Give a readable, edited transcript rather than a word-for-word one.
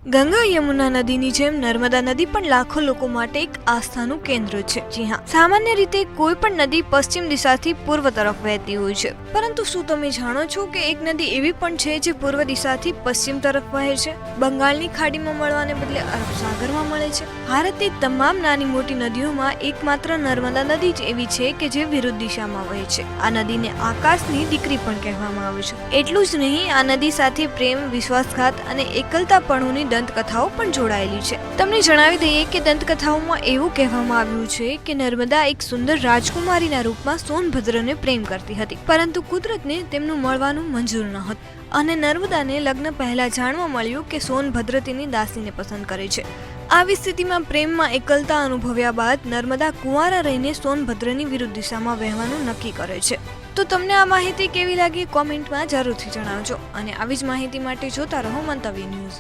ગંગા યમુના નદીની જેમ નર્મદા નદી પણ લાખો લોકો માટે એક આસ્થાનું કેન્દ્ર છે। જી હા, સામાન્ય રીતે કોઈ પણ નદી પશ્ચિમ દિશાથી પૂર્વ તરફ વહેતી હોય છે, પરંતુ શું તમે જાણો છો કે એક નદી એવી પણ છે જે પૂર્વ દિશાથી પશ્ચિમ તરફ વહે છે? બંગાળની ખાડીમાં મળવાને બદલે અરબ સાગરમાં મળે છે। ભારતની તમામ નાની મોટી નદીઓમાં એકમાત્ર નર્મદા નદી જ એવી છે કે જે વિરુદ્ધ દિશામાં વહે છે। આ નદીને આકાશની દીકરી પણ કહેવામાં આવે છે। એટલું જ નહીં, આ નદી સાથે પ્રેમ, વિશ્વાસઘાત અને એકલતાપણુની દંતકથાઓ પણ જોડાયેલી છે। તમને જણાવી દઈએ કે દંતકથાઓમાં એવું કહેવામાં આવ્યું છે કે નર્મદા એક સુંદર રાજકુમારીના રૂપમાં સોનભદ્રને પ્રેમ કરતી હતી, પરંતુ કુદરતને તેમનું મળવાનું મંજૂર ન હતું અને નર્મદાને લગ્ન પહેલા જાણવા મળ્યું કે સોનભદ્ર તેની દાસીને પસંદ કરે છે। આવી સ્થિતિમાં પ્રેમમાં એકલતા અનુભવ્યા બાદ નર્મદા કુંવારા રહીને સોનભદ્રની વિરુદ્ધ દિશામાં વહેવાનું નક્કી કરે છે। તો તમને આ માહિતી કેવી લાગી? કોમેન્ટમાં જરૂરથી જણાવજો અને આવી જ માહિતી માટે જોતા રહો મંતવ્ય ન્યૂઝ।